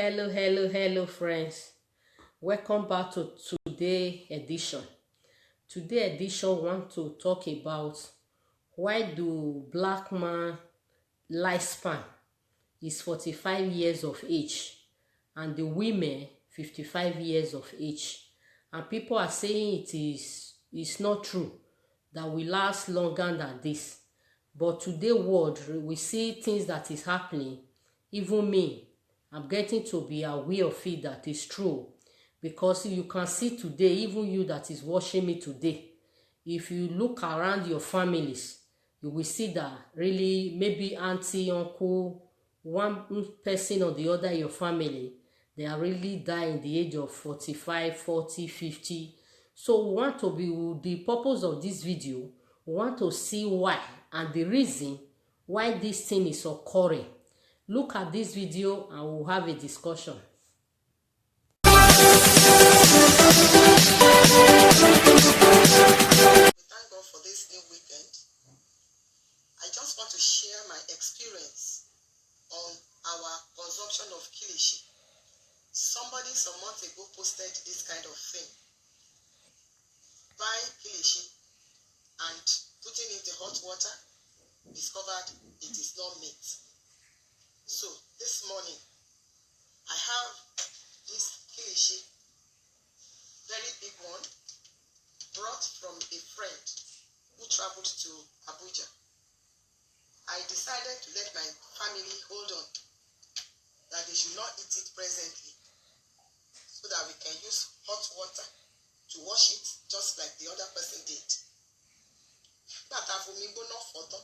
Hello, friends. Welcome back to Today edition want to talk about why do black man lifespan is 45 years of age and the women 55 years of age. And people are saying it's not true that we last longer than this. But today world, we see things that is happening. Even me, I'm getting to be aware of it that is true. Because you can see today, even you that is watching me today, if you look around your families, you will see that really maybe auntie, uncle, one person or the other in your family, they are really dying at the age of 45, 40, 50. So we want to be, the purpose of this video, we want to see why and the reason why this thing is occurring. Look at this video and we'll have a discussion. We thank God for this new weekend. I just want to share my experience on our consumption of kilishi. Somebody some months ago posted this kind of thing. Buying kilishi and putting it in hot water, discovered it is not meat. So this morning, I have this kilishi, very big one, brought from a friend who traveled to Abuja. I decided to let my family hold on, that they should not eat it presently, so that we can use hot water to wash it just like the other person did. But I've only gone off photo.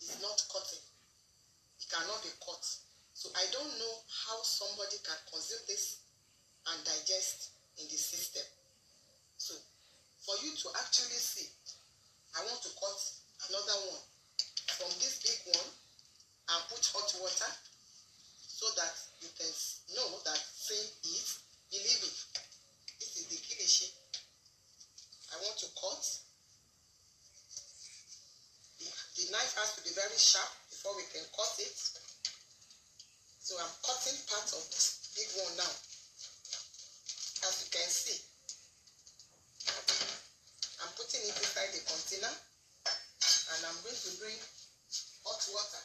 It's not cutting. It cannot be cut. So I don't know how somebody can consume this and digest in the system. So for you to actually see, I want to cut another one from this big one and put hot water so that you can know that seeing is believing. This is the kilishi. I want to cut. The knife has to be very sharp before we can cut it. So I'm cutting part of this big one now. As you can see, I'm putting it inside the container and I'm going to bring hot water.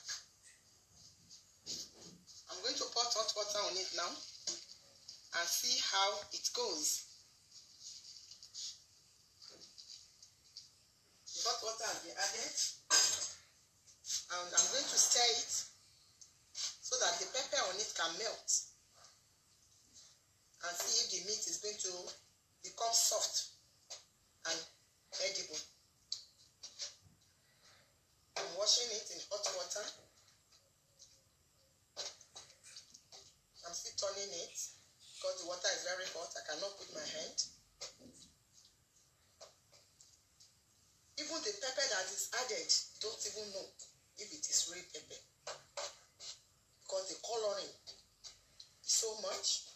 I'm going to pour hot water on it now and see how it goes. The hot water has been added and I'm going to stir it so that the pepper on it can melt and see if the meat is going to become soft and edible. I'm washing it in hot water. I'm still turning it because the water is very hot. I cannot put my hand. Even the pepper that is added, don't even know if it is real pepper. Because the coloring is so much.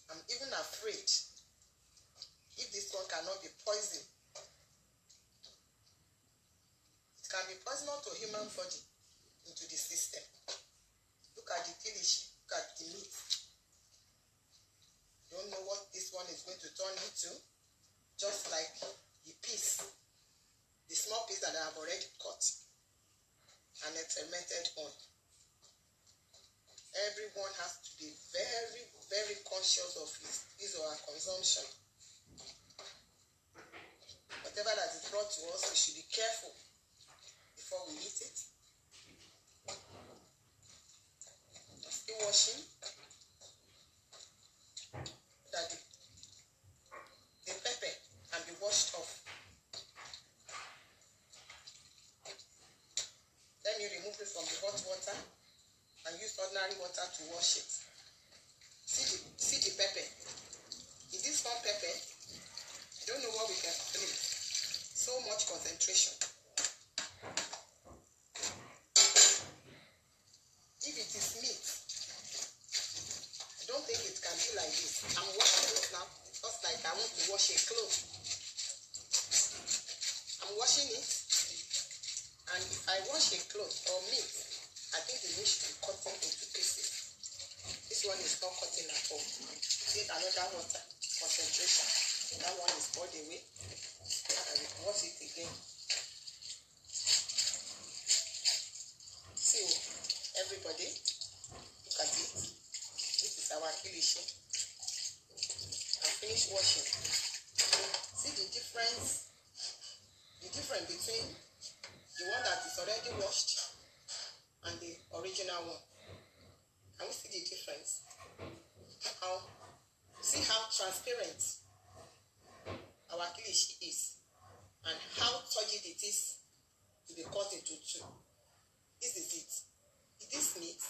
I'm even afraid if this one cannot be poison. It can be poisonous to human body into the system. Look at the kilishi, look at the meat. Don't know what this one is going to turn into. Just like the piece, the small piece that I have already cut and experimented on. Everyone has to be very, very conscious of his or her consumption. Whatever that is brought to us, we should be careful before we eat it. I'm still washing. That the pepper can be washed off. Let me remove it from the hot water and use ordinary water to wash it. See the pepper. In this one pepper, I don't know what we can put in. So much concentration. If it is meat, I don't think it can be like this. I'm washing it now, just like I want to wash a clothes. I'm washing it And if I wash a cloth or meat, I think the meat should be cut into pieces. This one is not cutting at all. Take another water concentration. That one is poured away. And we wash it again. See, everybody, look at it. This is our kilishi. I finished washing. See the difference between the one that is already washed and the original one. Can we see the difference? See how transparent our kilishi is and how turgid it is to be cut into two. This is it. This meat,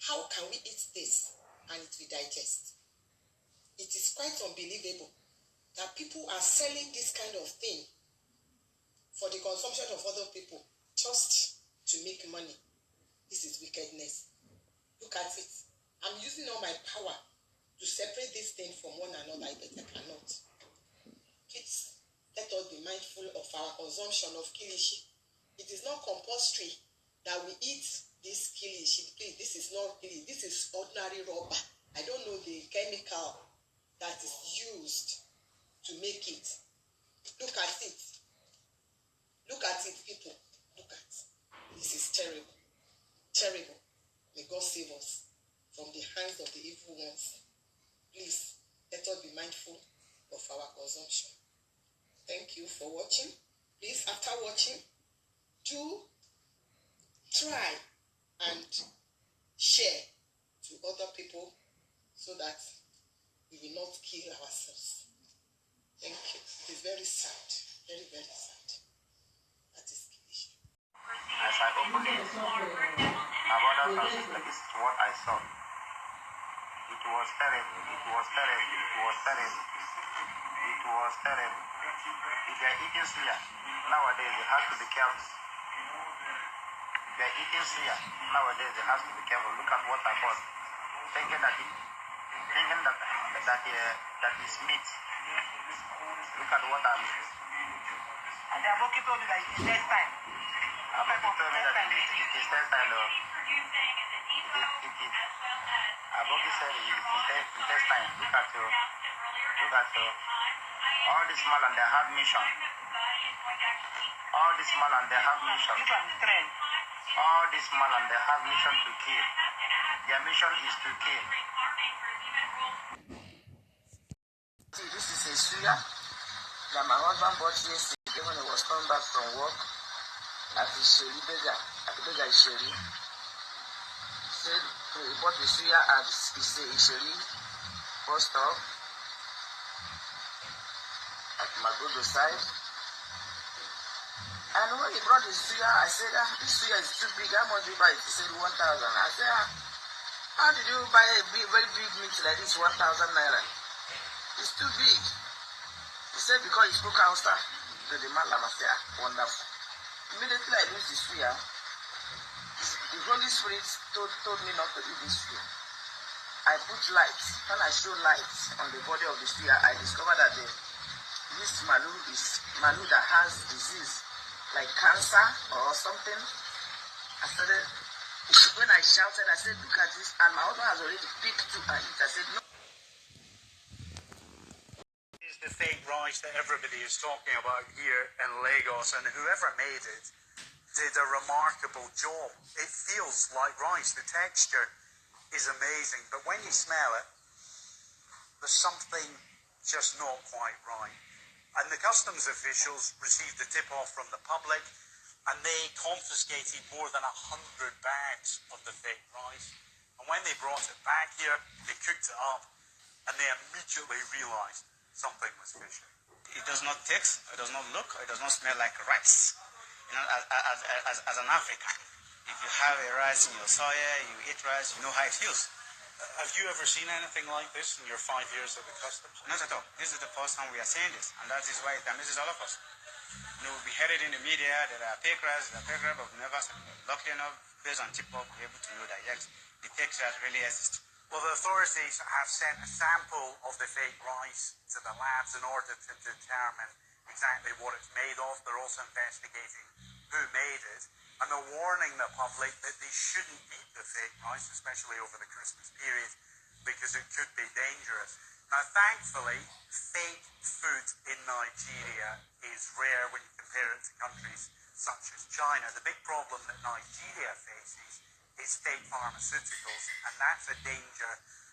how can we eat this and it will digest? It is quite unbelievable that people are selling this kind of thing for the consumption of other people just to make money. This is wickedness. Look at it. I'm using all my power to separate this thing from one another, but I cannot. Please, let us be mindful of our consumption of kilishi. It is not compulsory that we eat this kilishi. Please, this is not kilishi. This is ordinary rubber. I don't know the chemical that is used to make it. Look at it. Look at it, people. Look at it. This is terrible. Terrible. May God save us from the hands of the evil ones. Please, let us be mindful of our consumption. Thank you for watching. Please, after watching, do try and share to other people so that we will not kill ourselves. Thank you. It is very sad. Very, very sad. That is kilishi. As I opened it, my brothers and sisters, this is what I saw. It was terrible. It was terrible. It was terrible. It was terrible. If you are eating suya, nowadays you have to be careful. If you are eating suya, nowadays you have to be careful. Look at what I bought. Thinking that is meat. Look at what I'm. And the Aboki told me that it is next time. Aboki told me that it is next time. It is. Aboki said it is next time. Look at you. All this mal and they have mission. All this mal and they have mission. All this mal and they have mission to kill. Their mission is to kill. See, this is a suya that my husband bought yesterday when he was coming back from work at the Sheri Bega, at the Bega Sheri. Said he bought the suya at the Sheri bus stop at Magodo side. And when he brought the suya, I said, this suya is too big. How much do you buy it? He said 1,000. I said, how did you buy a very big meat like this, 1,000 naira? It's too big. He said because he spoke Hausa to the man. I said, wonderful. Immediately I lose the suya. The Holy Spirit told me not to eat this suya. I put light. When I show light on the body of the suya, I discovered that this malu is malu that has disease like cancer or something. I started, when I shouted, I said, look at this, and my husband has already picked two and eat. I said, no. Is the fake rice that everybody is talking about here in Lagos, and whoever made it did a remarkable job. It feels like rice. The texture is amazing, but when you smell it, there's something just not quite right. And the customs officials received the tip-off from the public, and they confiscated more than 100 bags of the fake rice. And when they brought it back here, they cooked it up, and they immediately realized something was fishy. It does not taste, it does not look, it does not smell like rice. You know, as an African, if you have a rice in your soya, you eat rice, you know how it feels. Have you ever seen anything like this in your 5 years at the customs? Not at all. This is the first time we are seeing this, and that is why it amazes all of us. You know, we heard it in the media, there are fake rice, but we never seen it. Luckily enough, based on tip-off, we're able to know that yes, the fake rice really exists. Well, the authorities have sent a sample of the fake rice to the labs in order to determine exactly what it's made of. They're also investigating who made it, and they're warning the public that they shouldn't eat the fake rice, especially over the Christmas period, because it could be dangerous. Now, thankfully, fake food in Nigeria is rare when you compare it to countries such as China. The big problem that Nigeria faces is fake pharmaceuticals, and that's a danger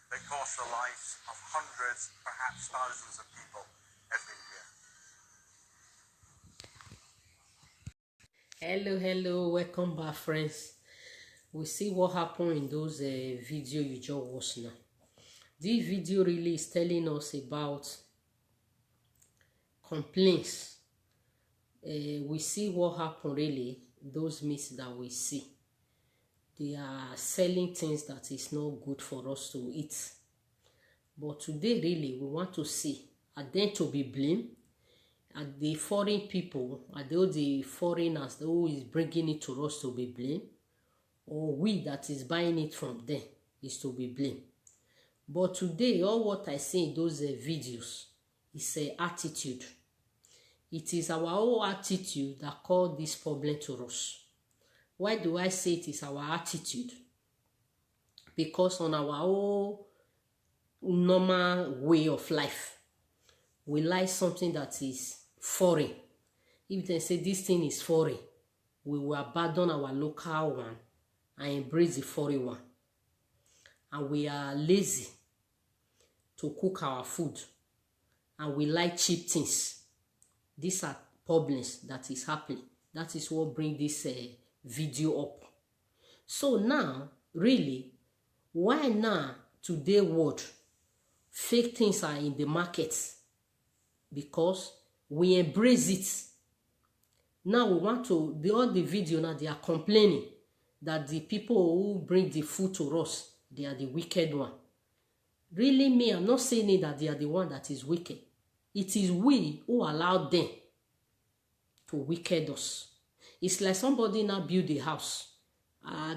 that costs the lives of hundreds, perhaps thousands of people every year. Hello, welcome back, friends. We see what happened in those video you just watched now. This video really is telling us about complaints. We see what happened really, those meats that we see. They are selling things that is not good for us to eat. But today really we want to see, are they to be blamed? Are the foreign people, are they the foreigners who is bringing it to us to be blamed? Or we that is buying it from them is to be blamed? But today, all what I see in those videos is an attitude. It is our own attitude that caused this problem to us. Why do I say it is our attitude? Because on our own normal way of life, we like something that is foreign. If they say this thing is foreign, we will abandon our local one and embrace the foreign one. And we are lazy to cook our food, and we like cheap things. These are problems that is happening. That is what brings this video up. So now, really, why now today world fake things are in the markets? Because we embrace it. Now we want to, all the video now they are complaining that the people who bring the food to us, they are the wicked one. Really, me, I'm not saying it that they are the one that is wicked. It is we who allowed them to wicked us. It's like somebody now build a house.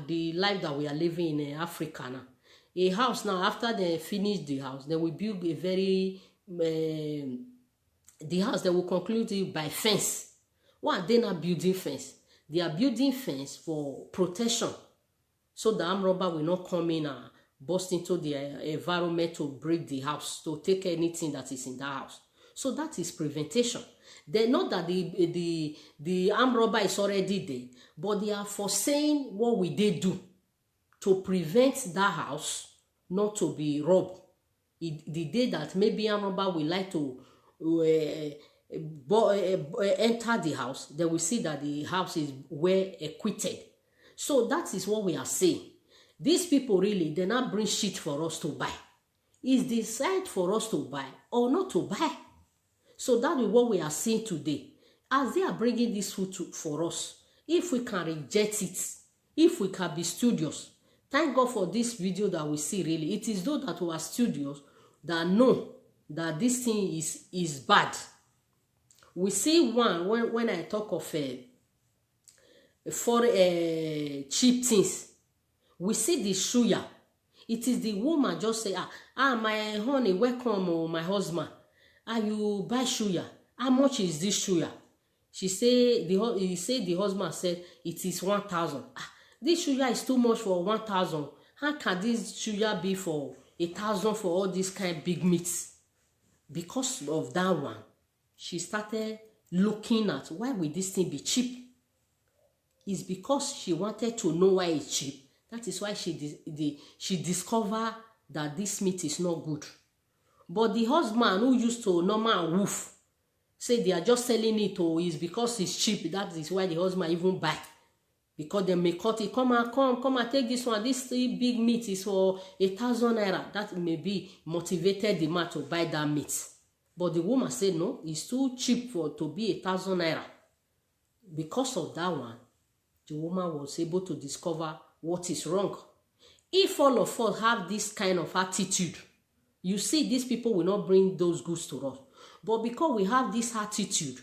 The life that we are living in Africa now. A house now, after they finish the house, they will build a very, the house, they will conclude it by fence. Why are they not building fence? They are building fence for protection, so the armed robber will not come in and burst into the environment to break the house, to take anything that is in the house. So that is prevention. They know that the armed robber is already there, but they are foreseeing what will they do to prevent that house not to be robbed. The day that maybe armed robber will like to enter the house, they will see that the house is well equipped. So that is what we are saying. These people really, they not bring shit for us to buy. Is decide for us to buy or not to buy. So that is what we are seeing today. As they are bringing this food for us, if we can reject it, if we can be studious, thank God for this video that we see really. It is those that who are studious that know that this thing is bad. We see one, when I talk of cheap things, we see the sugar. It is the woman just say, my honey, welcome, oh, my husband. You buy sugar. How much is this sugar? He say the husband said it is 1,000. This sugar is too much for 1,000. How can this sugar be for 1,000 for all these kind of big meats? Because of that one, she started looking at why will this thing be cheap. It's because she wanted to know why it's cheap. That is why she discovered that this meat is not good. But the husband who used to normal wolf say they are just selling it is because it's cheap. That is why the husband even buy. Because they may cut it. Come and take this one. This big meat is for 1,000 naira. That may be motivated the man to buy that meat. But the woman said no, it's too cheap to be 1,000 naira. Because of that one, the woman was able to discover what is wrong. If all of us have this kind of attitude, you see, these people will not bring those goods to us. But because we have this attitude,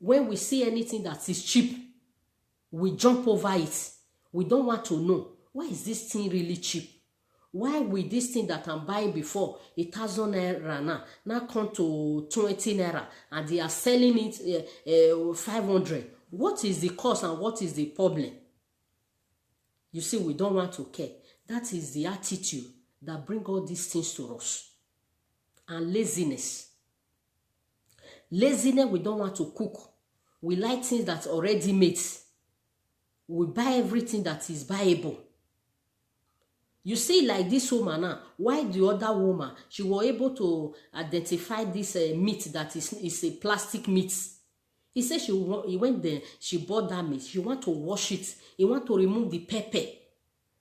when we see anything that is cheap, we jump over it. We don't want to know, why is this thing really cheap? Why will this thing that I'm buying before 1,000 naira now come to 20 naira, and they are selling it 500? What is the cause and what is the problem? You see, we don't want to care. That is the attitude that bring all these things to us. And laziness. Laziness, we don't want to cook. We like things that's already made. We buy everything that is buyable. You see, like this woman now, why the other woman, she was able to identify this meat that is a plastic meat. He said he went there, she bought that meat. She want to wash it. He want to remove the pepper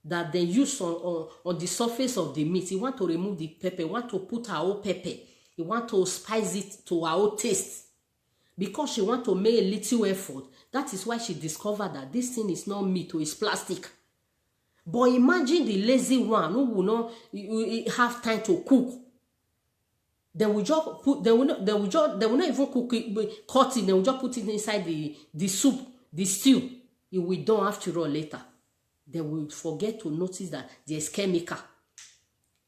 that they use on the surface of the meat. He want to remove the pepper. He want to put her own pepper. He want to spice it to her own taste. Because she want to make a little effort. That is why she discovered that this thing is not meat or it's plastic. But imagine the lazy one who will not have time to cook. They will just put. They will not even cook it, cut it. They will just put it inside the soup, the stew. It will done after all later. They will forget to notice that there's chemical.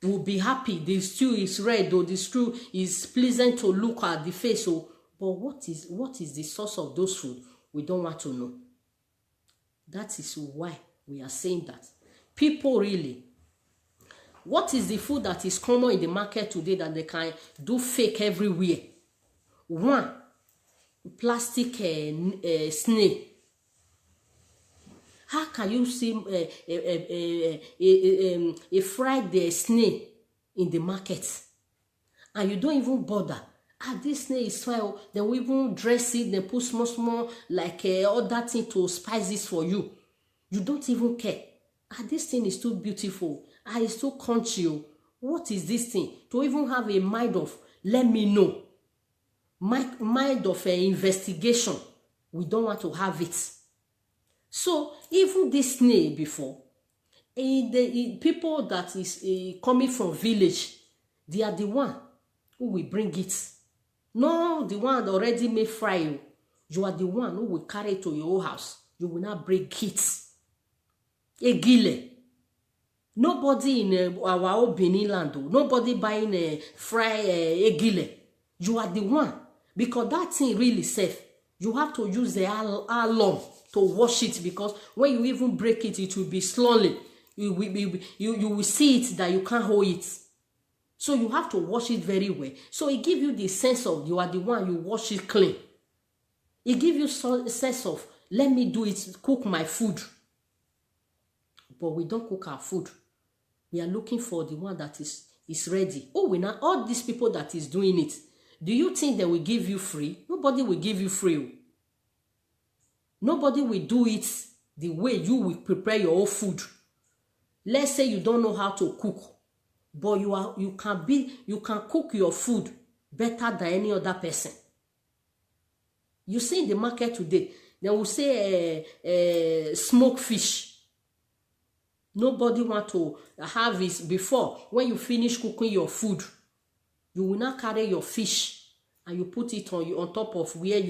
Will be happy the stew is red or the stew is pleasant to look at the face. So, but what is the source of those food? We don't want to know. That is why we are saying that. People really, what is the food that is common in the market today that they can do fake everywhere? One, plastic snail. How can you see a fried snail in the market and you don't even bother? This snail is fine. Then we even dress it, then put small like other thing to spice it for you. You don't even care. This thing is too beautiful. It's too crunchy. What is this thing? To even have a mind of, let me know. Mind of investigation. We don't want to have it. So, even this snail before, the people that is coming from village, they are the one who will bring it. No, the one that already made fry you. You are the one who will carry it to your own house. You will not break it. Egile. Nobody in our own Benin land, nobody buying a fry egile. You are the one. Because that thing really safe. You have to use the alum to wash it, because when you even break it, it will be slowly. You will see it that you can't hold it. So you have to wash it very well. So it gives you the sense of you are the one, you wash it clean. It gives you some sense of, let me do it, cook my food. But we don't cook our food. We are looking for the one that is ready. Oh, we now all these people that is doing it. Do you think they will give you free? Nobody will give you free. Nobody will do it the way you will prepare your own food. Let's say you don't know how to cook, but you can cook your food better than any other person. You see in the market today, they will say smoked fish. Nobody want to have it before. When you finish cooking your food, you will not carry your fish and you put it on top of where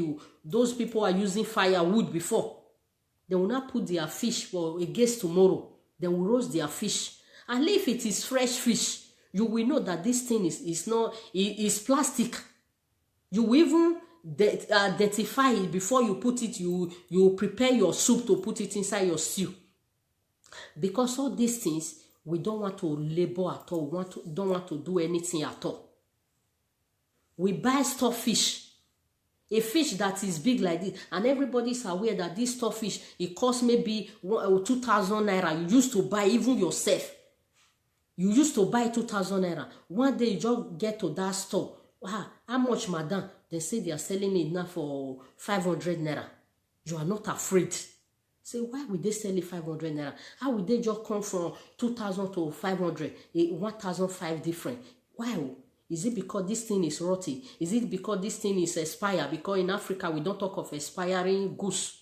those people are using firewood before. They will not put their fish for a guest tomorrow. They will roast their fish. And if it is fresh fish, you will know that this thing is plastic. You will even identify it before you put it. You prepare your soup to put it inside your stew. Because all these things, we don't want to labor at all. We don't want to do anything at all. We buy stuffed fish. A fish that is big like this, and everybody is aware that this stuffed fish, it costs maybe 2,000 naira. You used to buy even yourself. You used to buy 2,000 naira. One day you just get to that store. How much, madam? They say they are selling it now for 500 naira. You are not afraid. Say, why would they sell it 500 naira? How would they just come from 2,000 to 500? 1,005 different. Why? Is it because this thing is rotty? Is it because this thing is expired? Because in Africa, we don't talk of expiring goods.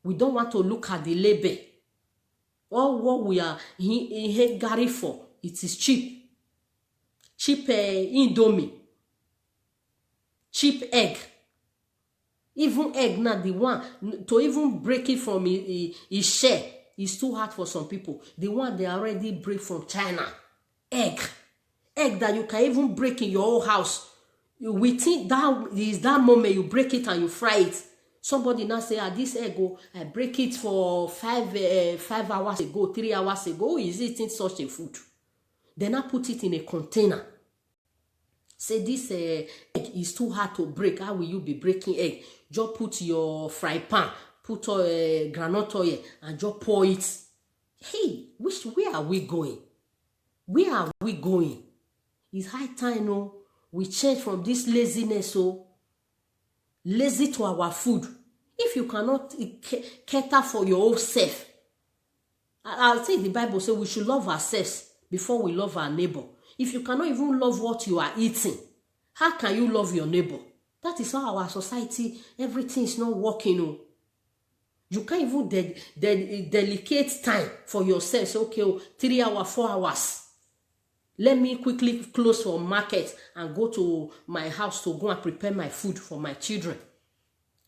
We don't want to look at the label. All what we are in Gary for, it is cheap. Cheap Indomie. Cheap egg. Even egg, now the one, to even break it from his shell is too hard for some people. The one they already break from China. Egg that you can even break in your own house. Within that moment you break it and you fry it. Somebody now say, this egg, I break it for 5 hours ago, 3 hours ago. Who is eating such a food? Then I put it in a container. Say this egg is too hard to break. How will you be breaking egg? Just put your fry pan, put groundnut oil, and just pour it. Hey, where are we going? Where are we going? It's high time, oh, we change from this laziness, lazy to our food. If you cannot cater for your own self, I think the Bible says we should love ourselves before we love our neighbor. If you cannot even love what you are eating, how can you love your neighbor? That is how our society, everything is not working. You can't even dedicate time for yourself. Say, okay, 3 hours, 4 hours. Let me quickly close for market and go to my house to go and prepare my food for my children,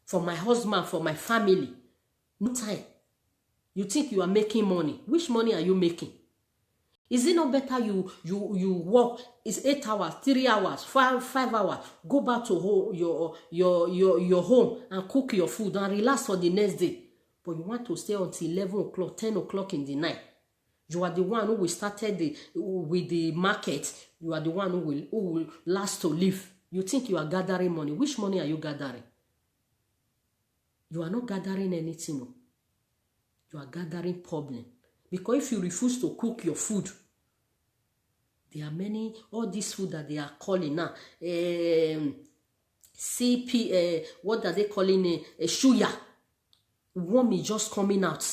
for my husband, for my family. No time. You think you are making money. Which money are you making? Is it not better you work? It's 8 hours, 3 hours, 5 hours. Go back to your home and cook your food and relax for the next day. But you want to stay until 11 o'clock, 10 o'clock in the night. You are the one who will started with the market. You are the one who will last to live. You think you are gathering money. Which money are you gathering? You are not gathering anything. No. You are gathering problem. Because if you refuse to cook your food, there are many, all this food that they are calling now, CP, what are they calling sugar? Worm is just coming out.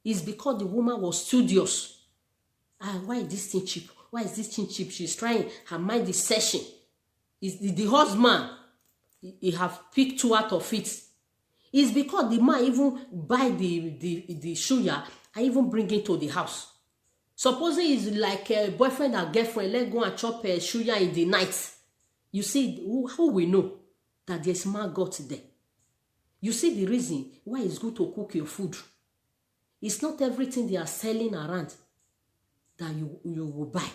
It's because the woman was studious. Why is this thing cheap? Why is this thing cheap? She's trying, her mind is searching. The husband, he have picked two out of it. It's because the man even buy the sugar and even bring it to the house. Supposing it's like a boyfriend and girlfriend, let's go and chop sugar in the night. You see, who will know that there's man got there? You see the reason why it's good to cook your food. It's not everything they are selling around that you will buy.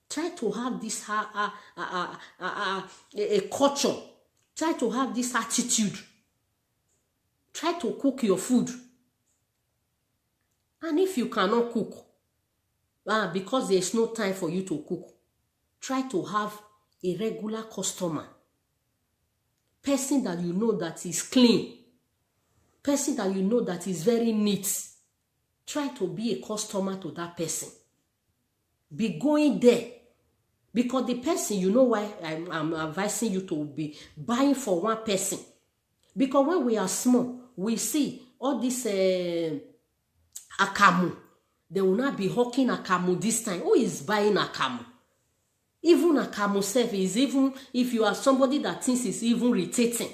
Try to have this a culture. Try to have this attitude. Try to cook your food. And if you cannot cook, because there is no time for you to cook, try to have a regular customer. Person that you know that is clean. Person that you know that is very neat. Try to be a customer to that person. Be going there. Because the person, you know why I'm advising you to be buying for one person. Because when we are small, we see all this akamu. They will not be hawking akamu this time. Who is buying akamu? Even akamu self is even, if you are somebody that thinks it's even irritating.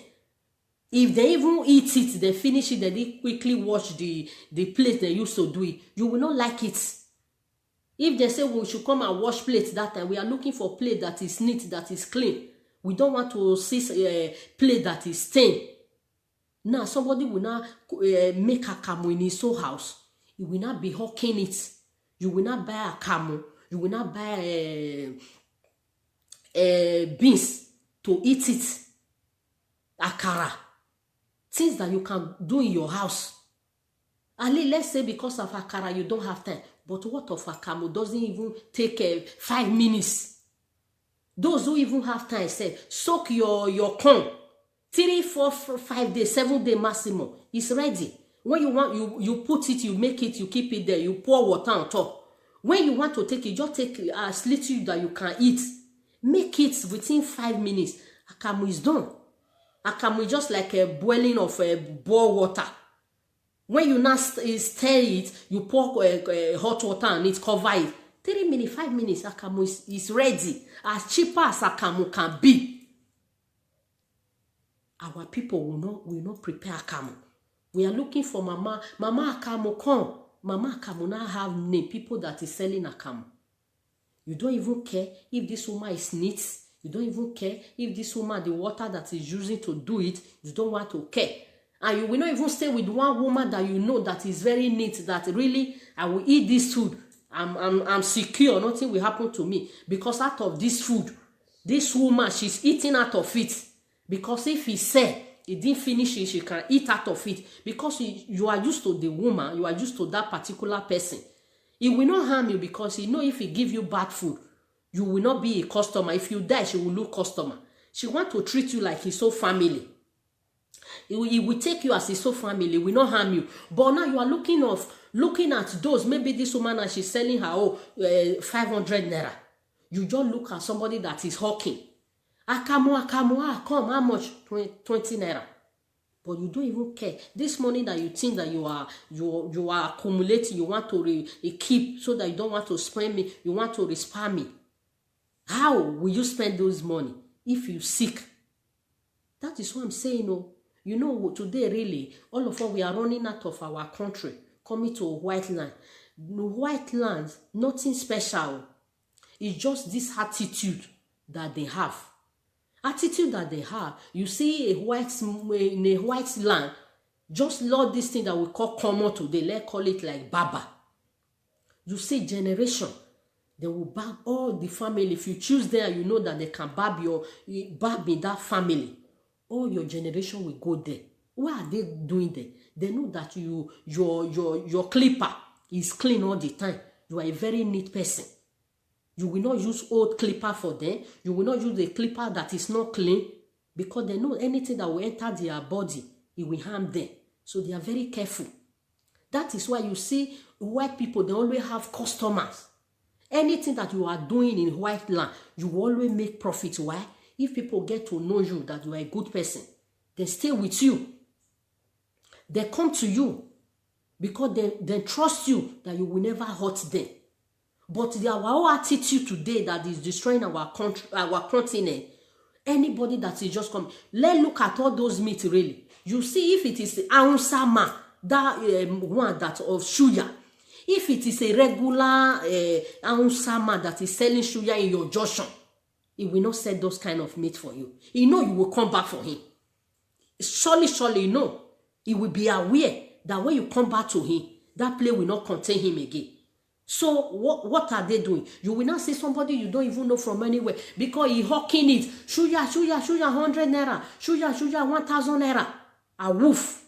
If they even eat it, they finish it, they quickly wash the plate they used to do it. You will not like it. If they say we should come and wash plates that time, we are looking for plate that is neat, that is clean. We don't want to see a plate that is stained. Now, somebody will not make akamu in his own house. He will not be hawking it. You will not buy akamu. You will not buy beans to eat it. Akara. Things that you can do in your house. And let's say because of akara, you don't have time. But what of akamu doesn't even take 5 minutes. Those who even have time say, soak your corn. 3, 4, 5 days, 7 days maximum. It's ready. When you want, you put it, you make it, you keep it there, you pour water on top. When you want to take it, just take as little that you can eat. Make it within 5 minutes. Akamu is done. Akamu is just like a boiling of boiled water. When you now stir it, you pour hot water on it, cover it. 3 minutes, 5 minutes, akamu is ready. As cheap as akamu can be. Our people will not prepare akamu. We are looking for mama akamu come. Mama akamu now have name, people that is selling akamu. You don't even care if this woman is neat. You don't even care if this woman, the water that is using to do it, you don't want to care. And you will not even stay with one woman that you know that is very neat, that really, I will eat this food. I'm secure, nothing will happen to me. Because out of this food, this woman, she's eating out of it. Because if he said he didn't finish it, she can eat out of it. Because you are used to the woman, you are used to that particular person. He will not harm you because he know if he give you bad food, you will not be a customer. If you die, she will look customer. She want to treat you like his own family. He will take you as his own family. He will not harm you. But now you are looking at those. Maybe this woman and she's selling her 500 naira. You just look at somebody that is hawking. Come, how much? 20 naira. But you don't even care. This money that you think that you are accumulating, you want to keep so that you don't want to spend me, you want to respond me. How will you spend those money if you sick? That is what I'm saying. Oh, you know, today really, all of us, we are running out of our country, coming to a white land. The white land, nothing special. It's just this attitude that they have. Attitude that they have. You see in a white land, just love this thing that we call common today. Let's call it like baba. You see generation, they will bab all the family. If you choose there, you know that they can bab in that family. All your generation will go there. What are they doing there? They know that your clipper is clean all the time. You are a very neat person. You will not use old clipper for them. You will not use a clipper that is not clean because they know anything that will enter their body, it will harm them. So they are very careful. That is why you see white people, they always have customers. Anything that you are doing in white land, you will always make profit. Why? If people get to know you, that you are a good person, they stay with you. They come to you because they trust you that you will never hurt them. But our whole attitude today that is destroying our country, our continent. Anybody that is just coming, let's look at all those meat really. You see if it is the Ansama, that one that of suya. If it is a regular Ansama that is selling suya in your junction, he will not sell those kind of meat for you. He know you will come back for him. Surely, you know, he will be aware that when you come back to him, that place will not contain him again. So what are they doing? You will not see somebody you don't even know from anywhere because he hawking it. Shuya, 100 naira. Shuya, 1,000 naira. A wolf.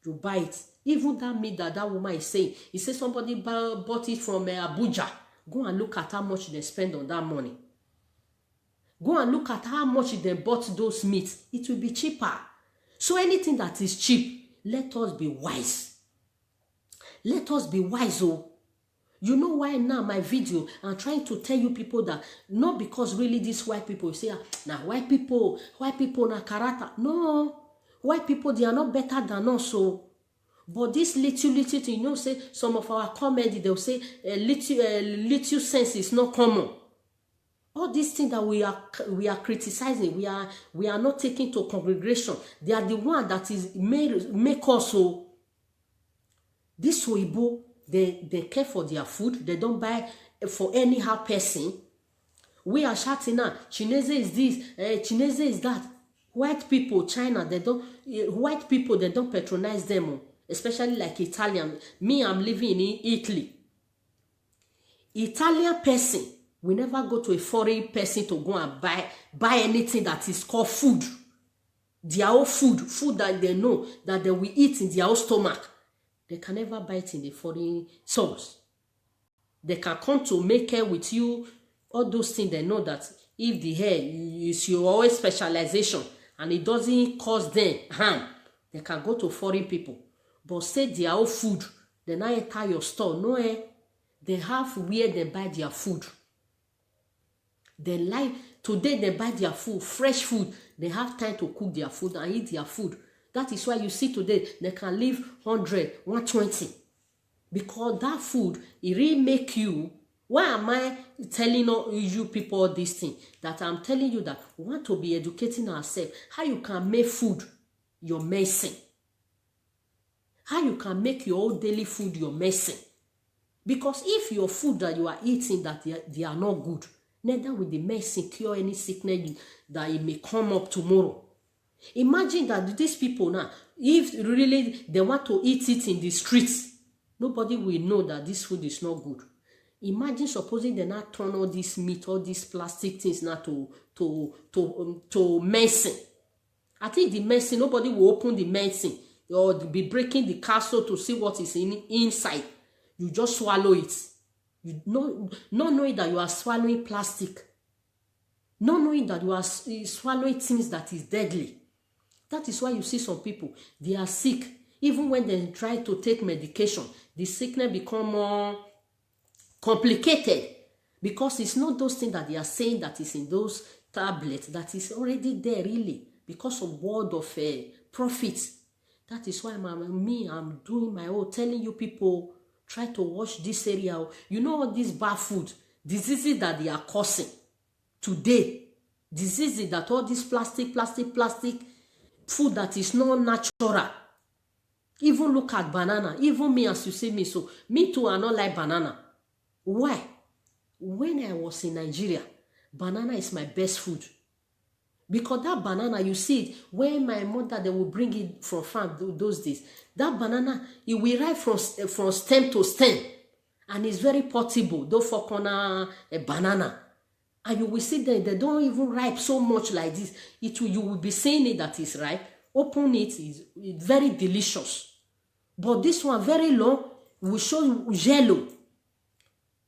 You buy it. Even that meat that woman is saying, he says somebody bought it from Abuja. Go and look at how much they spend on that money. Go and look at how much they bought those meats. It will be cheaper. So anything that is cheap, let us be wise. Let us be wise, oh. You know why now my video, I'm trying to tell you people that, not because really these white people say, now white people na character. No, white people, they are not better than us. So, but this little thing, you know, say some of our comedy, they'll say little sense is not common. All these things that we are criticizing, we are not taking to congregation. They are the one that is make us so. This Oyibo, they care for their food. They don't buy for anyhow person. We are shouting now, Chinese is this, Chinese is that. White people, China, they don't patronize them, especially like Italian. Me, I'm living in Italy. Italian person, we never go to a foreign person to go and buy anything that is called food. Their own food that they know that they will eat in their own stomach. They can never buy it in the foreign source. They can come to make hair with you. All those things, they know that if the hair is your always specialization and it doesn't cause them harm, they can go to foreign people. But say their own food, they now enter your store. No, they have where they buy their food. Today they buy their food, fresh food. They have time to cook their food and eat their food. That is why you see today, they can live 100, 120. Because that food, it really make you. Why am I telling you people all these things? That I'm telling you that we want to be educating ourselves. How you can make food your medicine. How you can make your own daily food your medicine. Because if your food that you are eating, that they are not good, neither will the medicine cure any sickness that it may come up tomorrow. Imagine that these people now, if really they want to eat it in the streets, nobody will know that this food is not good. Imagine supposing they now turn all this meat, all these plastic things now to medicine. I think the medicine, nobody will open the medicine or be breaking the capsule to see what is inside. You just swallow it. You not knowing that you are swallowing plastic. Not knowing that you are swallowing things that is deadly. That is why you see some people, they are sick. Even when they try to take medication, the sickness become more complicated. Because it's not those things that they are saying that is in those tablets that is already there really. Because of word of profits. That is why I'm doing my own, telling you people, try to watch this area. You know all this bad food, diseases that they are causing today. Diseases that all this plastic food that is not natural. Even look at banana. Even me, as you see me, so me too, I not like banana. Why? When I was in Nigeria, banana is my best food. Because that banana, you see it, when my mother, they will bring it from farm those days. That banana, it will ripe from stem to stem. And it's very portable, though for corner a banana. And you will see that they don't even ripe so much like this. You will be seeing it that is ripe. Open it, it's very delicious. But this one, very long, will show yellow.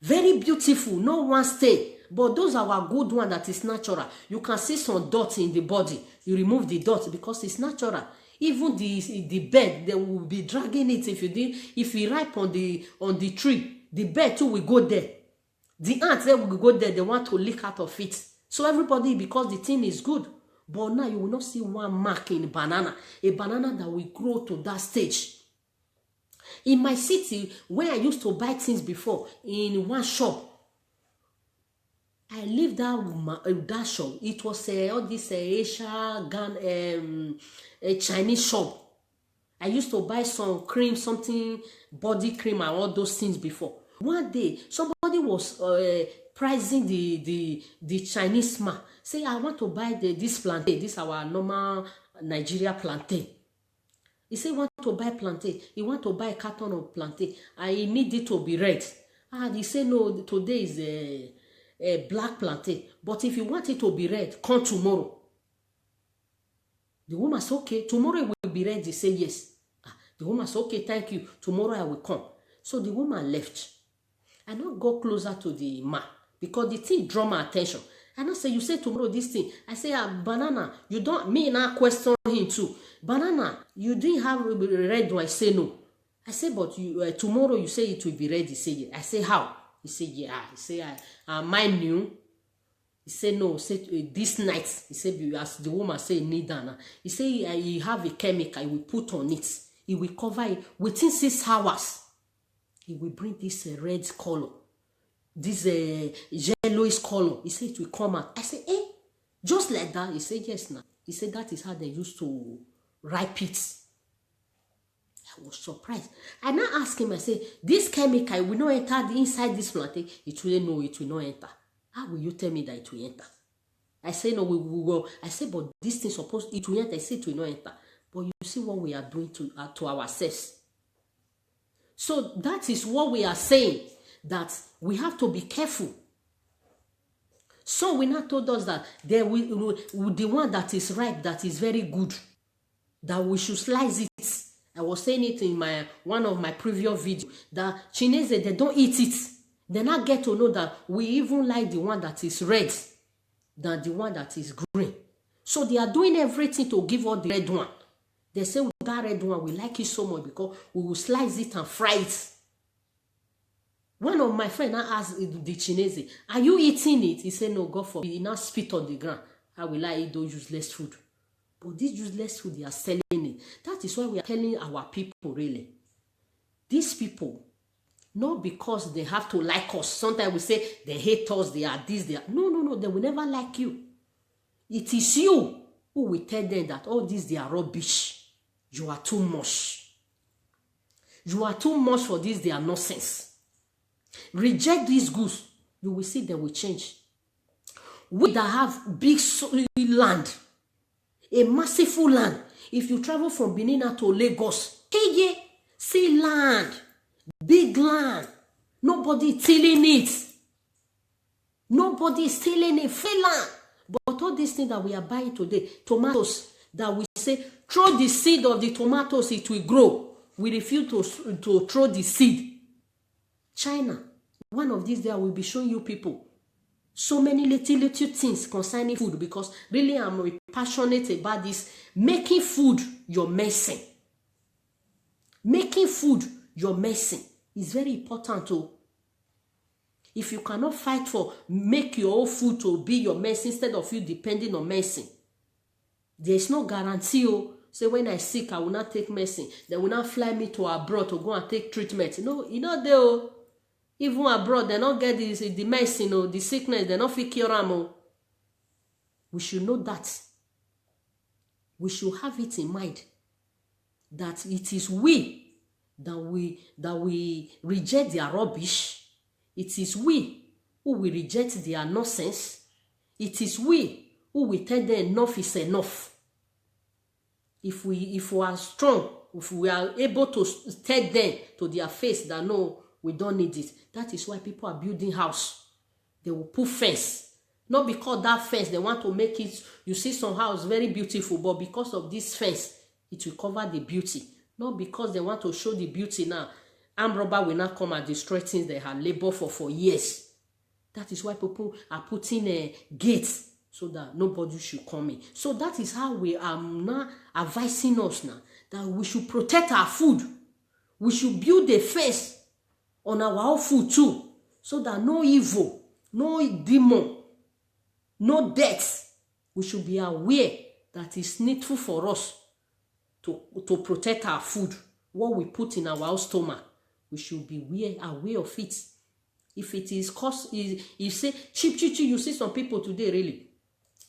Very beautiful, no one stay. But those are our good one that is natural. You can see some dots in the body. You remove the dots because it's natural. Even the bird, they will be dragging it if it ripe on the tree. The bird too will go there. The ants, they will go there. They want to lick out of it. So everybody, because the thing is good. But now you will not see one mark in banana. A banana that will grow to that stage. In my city, where I used to buy things before, in one shop, I lived that shop. It was all this Asia, a Chinese shop. I used to buy some cream, something, body cream and all those things before. One day, somebody was pricing the Chinese man. Say, I want to buy this plantain. This is our normal Nigeria plantain. He said, want to buy plantain. He want to buy a carton of plantain. I need it to be red. And he said, no, today is a black plantain. But if you want it to be red, come tomorrow. The woman said, okay, tomorrow it will be red. He said, yes. The woman said, okay, thank you. Tomorrow I will come. So the woman left. I not go closer to the man because the thing draw my attention. I not say, you say tomorrow this thing. I say, banana, you don't, me now question him too. Banana, you didn't have red one. I say, no. I say, but you tomorrow you say it will be red. He say, yeah. I say, how? He say, yeah. He say, mine new. He say, no. Say, this night. He say, as the woman say, need that. He say, he have a chemical. He will put on it. He will cover it. Within 6 hours, he will bring this red color. This yellowish color. He said it will come out. I said, just like that. He said, yes, now. He said that is how they used to ripe it. I was surprised. I now asked him, I said, this chemical will not enter inside this plantain. It will not enter. How will you tell me that it will enter? I said, no, we will. I said, but this thing supposed it will enter. I said it will not enter. But you see what we are doing to ourselves. So that is what we are saying, that we have to be careful. So we now told us that the one that is ripe, that is very good, that we should slice it. I was saying it in one of my previous videos, that Chinese, they don't eat it. They not get to know that we even like the one that is red than the one that is green. So they are doing everything to give us the red one. They say, that red one, we like it so much because we will slice it and fry it. One of my friends asked the Chinese, are you eating it? He said, no, God forbid. He now spit on the ground. How will I eat those useless food? But this useless food, they are selling it. That is why we are telling our people, really. These people, not because they have to like us. Sometimes we say, they hate us, they are this, they are... No, they will never like you. It is you who will tell them that all this, they are rubbish. You are too much. You are too much for this, they are nonsense. Reject these goods, you will see they will change. We that have big land, a massive land. If you travel from Benin to Lagos, see land, big land. Nobody tilling it. Nobody is tilling it. Free land. But all these things that we are buying today, tomatoes that we say, throw the seed of the tomatoes, it will grow. We refuse to throw the seed. China, one of these days I will be showing you people so many little things concerning food, because really I'm passionate about this. Making food your medicine. Making food your medicine is very important too. If you cannot fight for make your own food to be your medicine instead of you depending on medicine, there is no guarantee. Say when I sick, I will not take medicine. They will not fly me to abroad to go and take treatment. No, you know they even abroad they not get the medicine or the sickness. They not fit cure them. We should know that. We should have it in mind that it is we that we reject their rubbish. It is we who will reject their nonsense. It is we who will tell them enough is enough. If we are strong, if we are able to tell them to their face that no, we don't need it. That is why people are building house. They will put fence. Not because that fence, they want to make it, you see some house very beautiful, but because of this fence, it will cover the beauty. Not because they want to show the beauty now. Armed robber will not come and destroy things they have labored for years. That is why people are putting gates so that nobody should come in. So that is how we are now advising us now that we should protect our food. We should build a fence on our own food too, so that no evil, no demon, no death. We should be aware that it's needful for us to protect our food, what we put in our stomach. We should be aware of it. If it is cost, you say cheap, you see some people today really,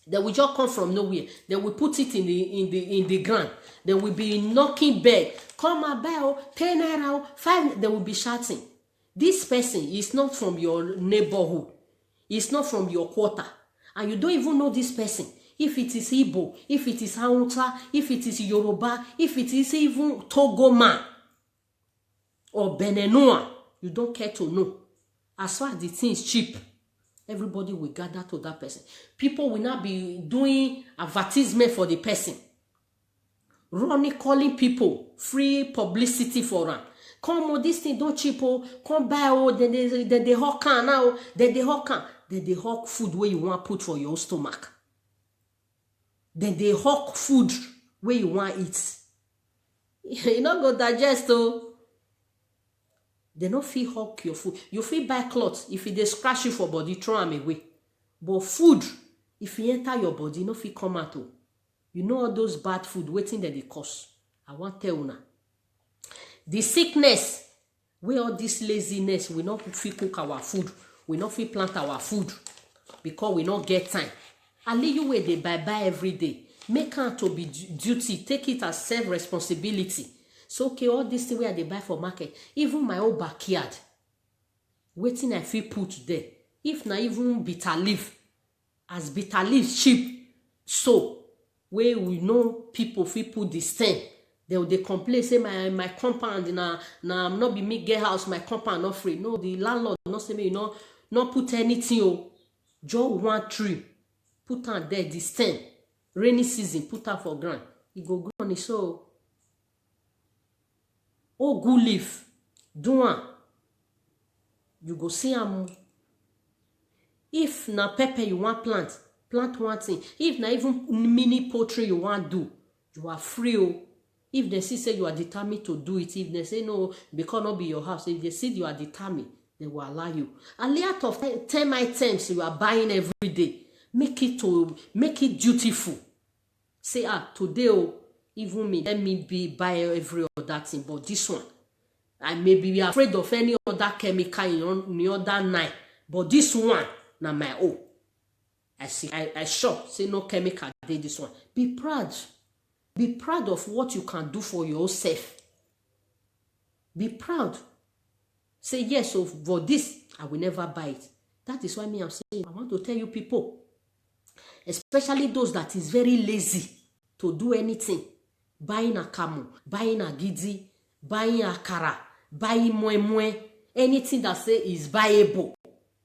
they will just come from nowhere. They will put it in the ground. They will be knocking bell. Come and buy 10 naira, 5. They will be shouting. This person is not from your neighborhood. It's not from your quarter, and you don't even know this person. If it is Igbo, if it is Hausa, if it is Yoruba, if it is even Togo man or Benenua, you don't care to know. As far as the thing is cheap, everybody will gather to that person. People will not be doing advertisement for the person. Running, calling people, free publicity for them. Come, this thing don't cheap, come buy, then they hawk can now, then they hawk can. Then they hawk food where you want to put for your stomach. Then they hawk food where you want to eat. You not go digest though. They no feel hawk your food. You feel buy clothes. If they scratch you for body, throw them away. But food, if it enter your body, no feel come out. You know all those bad food waiting that they cause. I want to tell you now. The sickness, where all this laziness, we not feel cook our food. We not feel plant our food. Because we not get time. I leave you where they buy every day. Make it to be duty. Take it as self-responsibility. So okay, all this thing where they buy for market, even my own backyard, waiting I feel put there. If not even bitter leaf, as bitter leaf cheap, so where we know people feel put the stem, they complain say my compound na I'm not be me get house, my compound not free. No, the landlord not say me you know not put anything. Just one tree, put on there the stem. Rainy season, put out for ground. It go grow on it so. Oh, good leaf, do one. You go see am. If na pepper you want plant one thing. If na even mini poultry you want do, you are free. If they see say you are determined to do it, if they say no, because not be your house, if they see you are determined, they will allow you. A lot of 10 items you are buying every day, make it dutiful. Say today even me, let me buy every other thing, but this one, I may be afraid of any other chemical in the other night, but this one, na my own. I sure say no chemical did this one. Be proud. Be proud of what you can do for yourself. Be proud. Say yes, so for this, I will never buy it. That is why I'm saying, I want to tell you people, especially those that is very lazy to do anything. Buying a camel, buying a gidi, buying a kara, buying mwe, anything that say is buyable.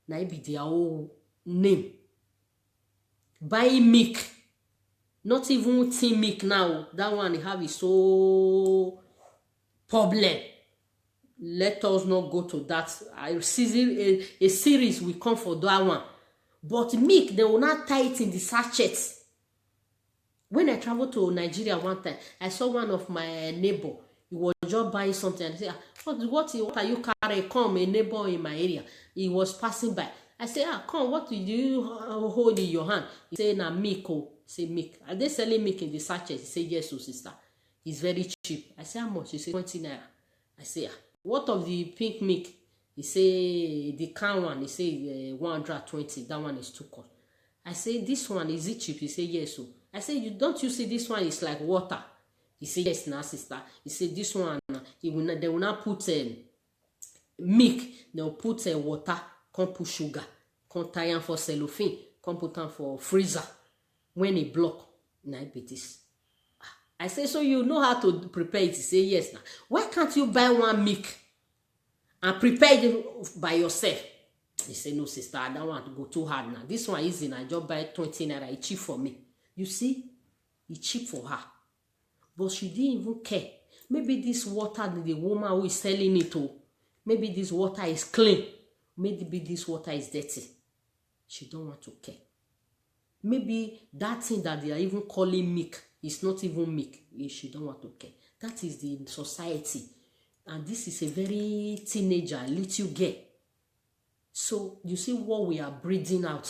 Now it be their own name. Buying milk. Not even tin milk now. That one they have is so problem. Let us not go to that. A series will come for that one. But milk, they will not tie it in the sachets. When I traveled to Nigeria one time, I saw one of my neighbor. He was just buying something and he said, what are you carrying? Come, a neighbor in my area. He was passing by. I said, come, what do you hold in your hand? He said, na milk. Oh. Say milk. Are they selling milk in the sachet? He said, yes, oh, sister. It's very cheap. I said, how much? He said, 20 naira. I said, what of the pink milk? He said, the can one. He said, 120. That one is too cost. I said, this one, is it cheap? He said, yes, oh. I said, don't you see this one is like water? He said, yes, now, sister. He said, this one, they will not put milk. They will put water, come put sugar, come tie am for cellophane, come put am for freezer. When it block, now it be this. I say, so you know how to prepare it? He say, yes. Now, why can't you buy one milk and prepare it by yourself? He say, no, sister, I don't want to go too hard now. This one easy. I just buy 20 naira. It's cheap for me. You see, it's cheap for her. But she didn't even care. Maybe this water, the woman who is selling it to, maybe this water is clean. Maybe this water is dirty. She don't want to care. Maybe that thing that they are even calling milk is not even milk. She don't want to care. That is the society. And this is a very teenager, little girl. So you see what we are breeding out.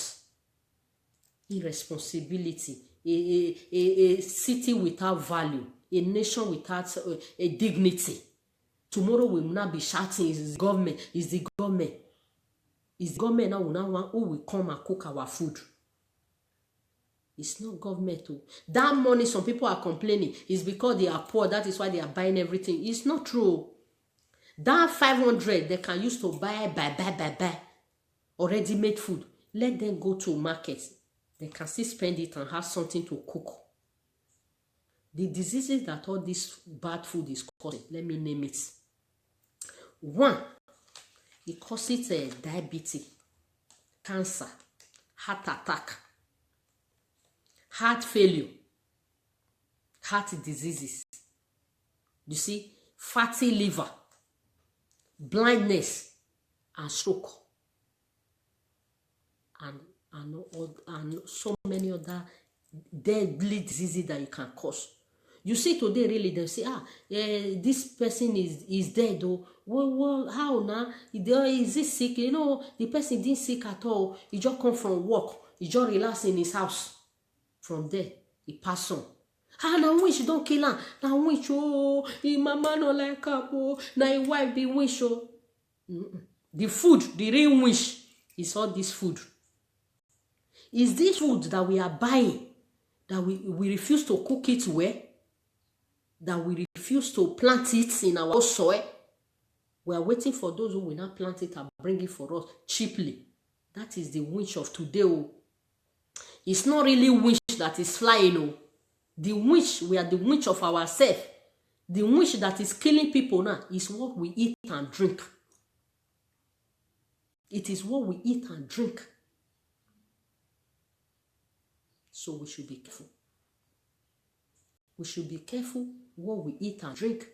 Irresponsibility. A city without value. A nation without a dignity. Tomorrow we will not be shouting, it's the government, it's the government. It's the government now who will come and cook our food. It's not government too. That money, some people are complaining, is because they are poor. That is why they are buying everything. It's not true. That 500 they can use to buy already made food. Let them go to market. They can still spend it and have something to cook. The diseases that all this bad food is causing, let me name it. One, it causes diabetes, cancer, heart attack, heart failure, heart diseases. You see, fatty liver, blindness, and stroke, and so many other deadly diseases that you can cause. You see today, really, they say, this person is dead. Oh, well, how now? Is he sick? You know, the person didn't sick at all. He just come from work. He just relax in his house. From there, he pass on. Now wish don't kill him. Now wish, his mama no like her, now his wife be wish, The food, the real wish, is all this food. Is this food that we are buying, that we refuse to cook it well, that we refuse to plant it in our soil? We are waiting for those who will not plant it and bring it for us cheaply. That is the wish of today. It's not really wish that is flying. The wish, we are the wish of ourselves. The wish that is killing people now is what we eat and drink. It is what we eat and drink. So we should be careful. We should be careful what we eat and drink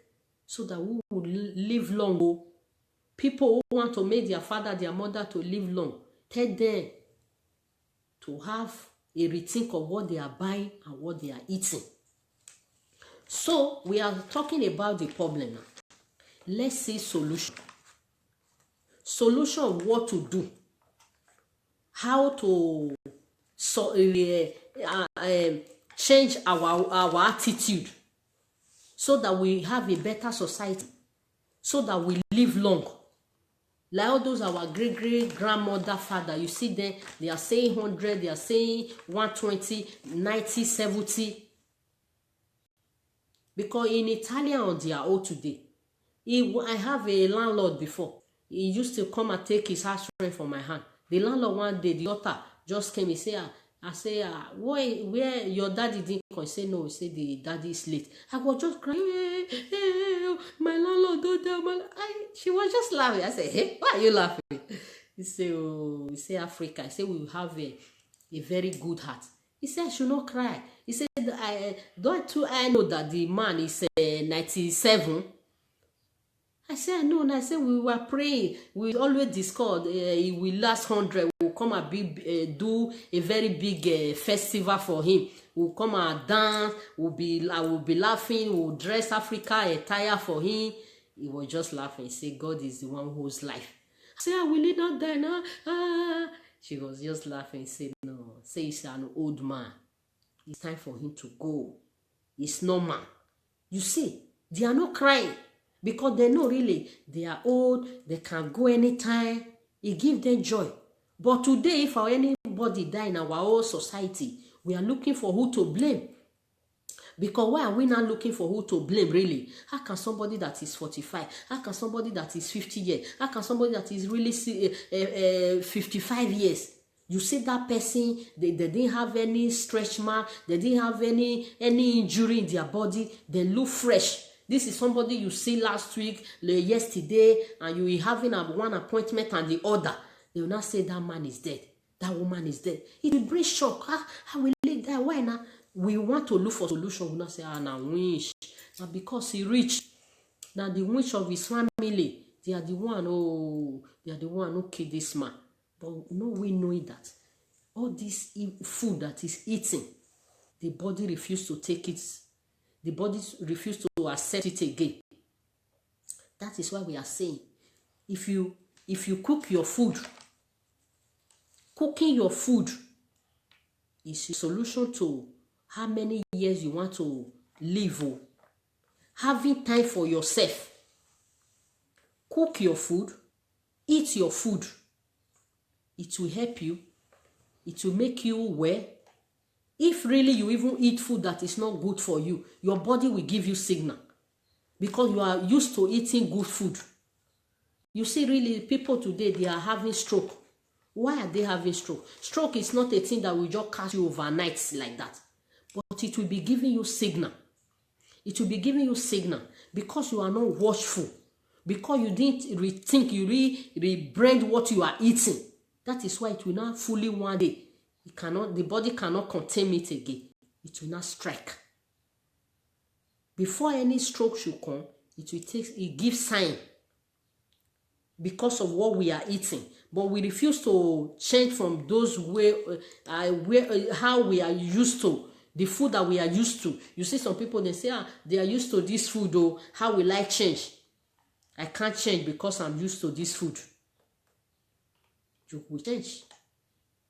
so that we will live long. People who want to make their father, their mother to live long, tell them to have a rethink of what they are buying and what they are eating. So we are talking about the problem now. Let's see solution. Solution of what to do. How to change our attitude so that we have a better society, so that we live long. Like all those our great-great-grandmother, father, you see them, they are saying 100, they are saying 120, 90, 70. Because in Italian, they are all today. I have a landlord before. He used to come and take his house rent from my hand. The landlord one day, the daughter just came. He said, I say, where your daddy didn't come? He said, no. He said, the daddy is late. I was just crying. Hey, my landlord don't tell she was just laughing. I said, hey, why are you laughing? He said, Africa. I said, we have a very good heart. He said, I should not cry. He said, said, I know that the man is 97. I said, no, and I said, we were praying. We always discussed, it will last 100. We'll come and do a very big festival for him. We'll come and dance. I will be laughing. We'll dress Africa attire for him. He was just laughing. Say, God is the one who holds life. I said, will he not die now? She was just laughing. Say, no. Say, he's an old man. It's time for him to go. It's normal. You see, they are not crying. Because they know really, they are old, they can go anytime. It gives them joy. But today, if anybody die in our old society, we are looking for who to blame. Because why are we not looking for who to blame, really? How can somebody that is 45, how can somebody that is 50 years, how can somebody that is really 55 years, you see that person, they didn't have any stretch mark, they didn't have any injury in their body, they look fresh. This is somebody you see last week, yesterday, and you are having one appointment and the other. They will not say that man is dead, that woman is dead. It will bring shock. How will they die? Why now? We want to look for solution. We will not say, now wish. Now because he rich, now the wish of his family, they are the one who killed this man. But no, we know that all this food that is eating, the body refuses to take it. The body refuses to accept it again. That is why we are saying, if you cook your food, cooking your food is a solution to how many years you want to live. Having time for yourself. Cook your food, eat your food. It will help you. It will make you well. If really you even eat food that is not good for you, your body will give you signal. Because you are used to eating good food. You see, really, people today, they are having stroke. Why are they having stroke? Stroke is not a thing that will just catch you overnight like that. But it will be giving you signal. It will be giving you signal because you are not watchful. Because you didn't rethink, you rebrand what you are eating. That is why it will not fully one day. The body cannot contain it again. It will not strike. Before any stroke should come, it gives sign because of what we are eating. But we refuse to change from those how we are used to, the food that we are used to. You see some people, they say, they are used to this food, or how will I change? I can't change because I'm used to this food. You will change.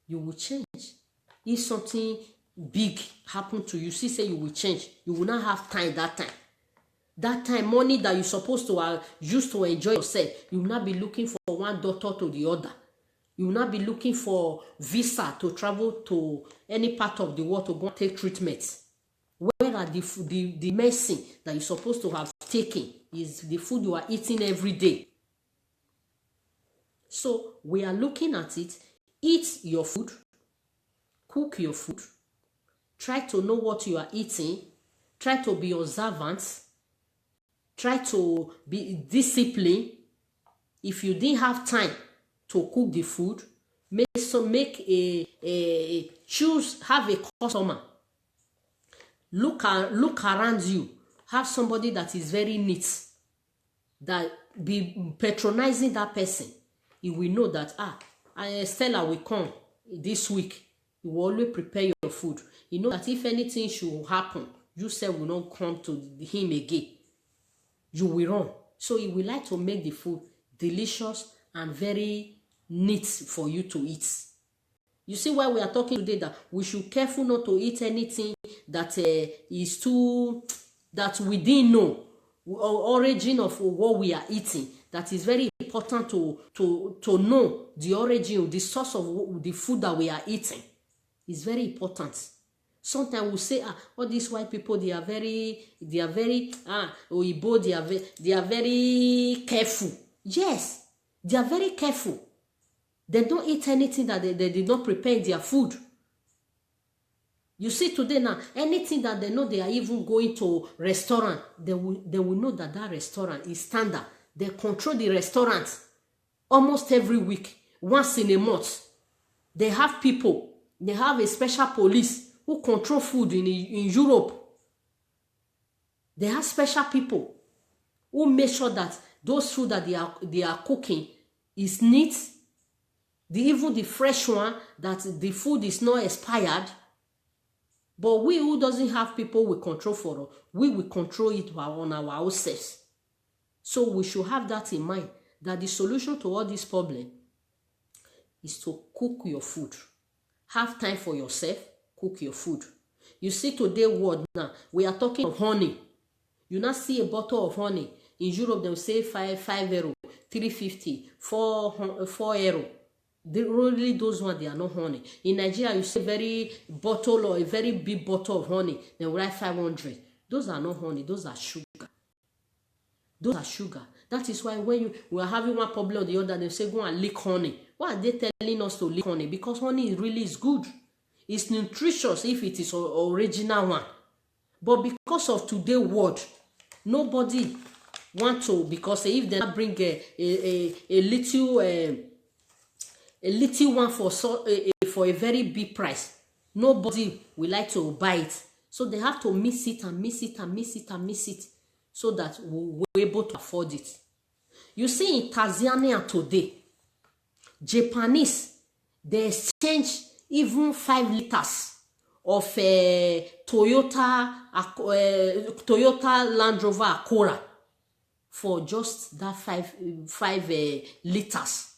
You will change. If something big happen to you, say you will change. You will not have time that time. That time, money that you're supposed to use to enjoy yourself, you will not be looking for one doctor to the other. You will not be looking for visa to travel to any part of the world to go and take treatment. Where are the medicine that you're supposed to have taken is the food you are eating every day. So we are looking at it. Eat your food. Cook your food. Try to know what you are eating. Try to be observant. Try to be disciplined. If you didn't have time to cook the food, have a customer. Look around you. Have somebody that is very neat. That be patronizing that person. You will know that Stella will come this week. You will always prepare your food. You know that if anything should happen, you say will not come to him again. You will run. So he will like to make the food delicious and very neat for you to eat. You see why we are talking today that we should be careful not to eat anything that is too, that we didn't know, origin of what we are eating. That is very important to know the origin, the source of the food that we are eating. It's very important. Sometimes we say, all these white people, they are very Oyibo, they are very careful. Yes, they are very careful. They don't eat anything that they did not prepare in their food. You see today now, anything that they know they are even going to restaurant, they will know that restaurant is standard. They control the restaurant almost every week, once in a month. They have people, they have a special police who control food in Europe. They have special people who make sure that those food that they are cooking is neat. Even the fresh one, that the food is not expired. But we who doesn't have people we control for us, we will control it on our own selves. So we should have that in mind, that the solution to all this problem is to cook your food. Have time for yourself, cook your food. You see today world now, we are talking of honey. You now see a bottle of honey. In Europe, they will say 5 euro, 350, 4 euro. Really, those ones, they are not honey. In Nigeria, you see a very bottle or a very big bottle of honey, they will write 500. Those are not honey, those are sugar. Those are sugar. That is why when we are having one problem or the other, they say go and lick honey. Why are they telling us to lick honey? Because honey really is good. It's nutritious if it is original one. But because of today's world, nobody want to, because if they bring a little one for a very big price, nobody will like to buy it. So they have to mix it and mix it and mix it and mix it, so that we're able to afford it. You see, in Tanzania today, Japanese, they exchange even 5 liters of Toyota Land Rover Acura for just that 5 liters.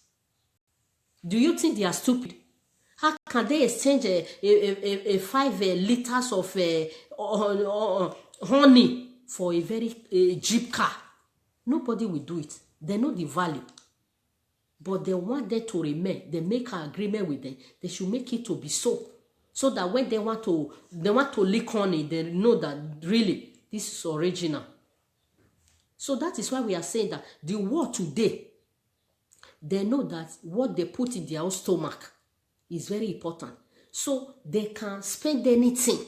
Do you think they are stupid? How can they exchange a 5 liters of honey for a very cheap car? Nobody will do it. They know the value. But they want them to remain. They make an agreement with them. They should make it to be so. So that when they want to lick honey, they know that really this is original. So that is why we are saying that the world today, they know that what they put in their own stomach is very important. So they can spend anything.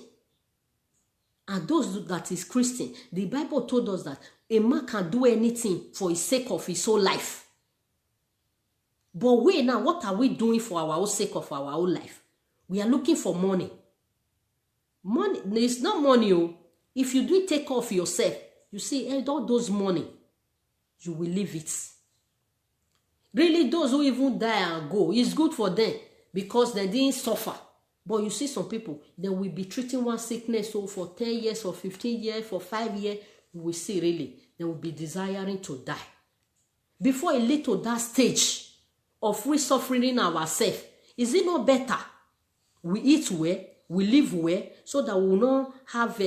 And those that is Christian, the Bible told us that a man can do anything for the sake of his own life. But we now, what are we doing for our own sake of our own life? We are looking for money. Money, it's not money. Oh. If you do take off yourself, you see, all those money, you will leave it. Really, those who even die and go, it's good for them because they didn't suffer. But you see some people, they will be treating one sickness for 10 years, for 15 years, for 5 years. You will see really, they will be desiring to die. Before it lead to that stage of we suffering ourselves, is it not better we eat well, we live well, so that we will not have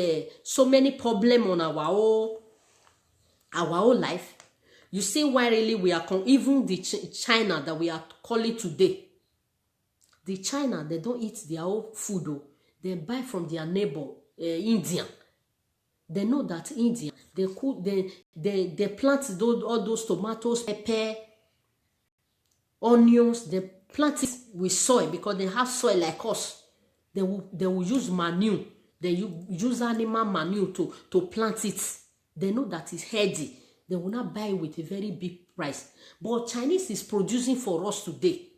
so many problems on our own life? You see why really we are even the China that we are calling today. The China, they don't eat their own food. Though. They buy from their neighbor, India. They know that India, they plant all those tomatoes, pepper, onions. They plant it with soil because they have soil like us. They will use manure. They use animal manure to plant it. They know that it's healthy. They will not buy it with a very big price. But Chinese is producing for us today.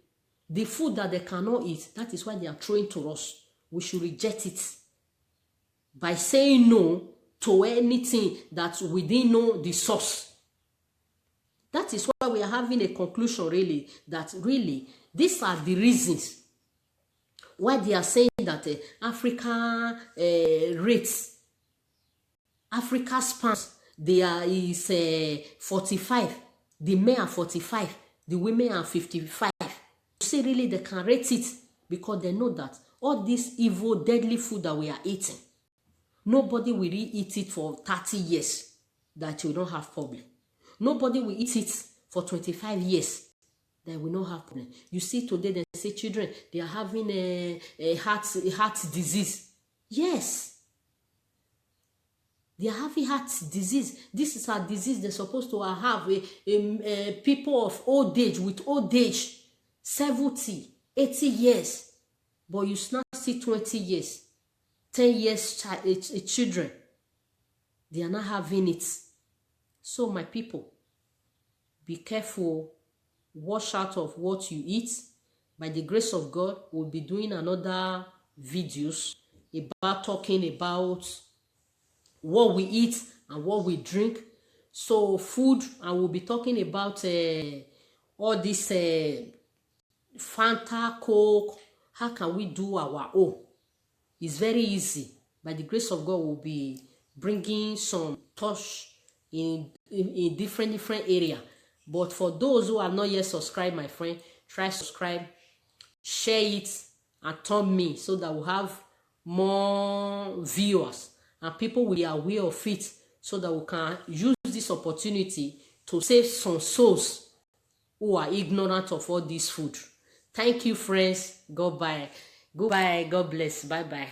The food that they cannot eat, that is why they are throwing to us. We should reject it. By saying no to anything that we didn't know the source. That is why we are having a conclusion really, that really, these are the reasons why they are saying that African rates, Africa spans, is 45. The men are 45. The women are 55. You see, really, they can rate it because they know that all this evil, deadly food that we are eating, nobody will eat it for 30 years that you don't have problem. Nobody will eat it for 25 years that will not have problem. You see, today they say children, they are having a heart disease. Yes. They are having heart disease. This is a disease they're supposed to have. People of old age, with old age, 70, 80 years. But you now see 20 years, 10 years children. They are not having it. So my people, be careful. Watch out of what you eat. By the grace of God, we'll be doing another videos about talking about what we eat and what we drink. So food, and we'll be talking about all this Fanta, Coke. How can we do our own? It's very easy. By the grace of God, we'll be bringing some touch in different area. But for those who are not yet subscribed, my friend, try subscribe, share it, and turn me so that we'll have more viewers and people will be aware of it, so that we can use this opportunity to save some souls who are ignorant of all this food. Thank you, friends. Goodbye. Goodbye. God bless. Bye bye.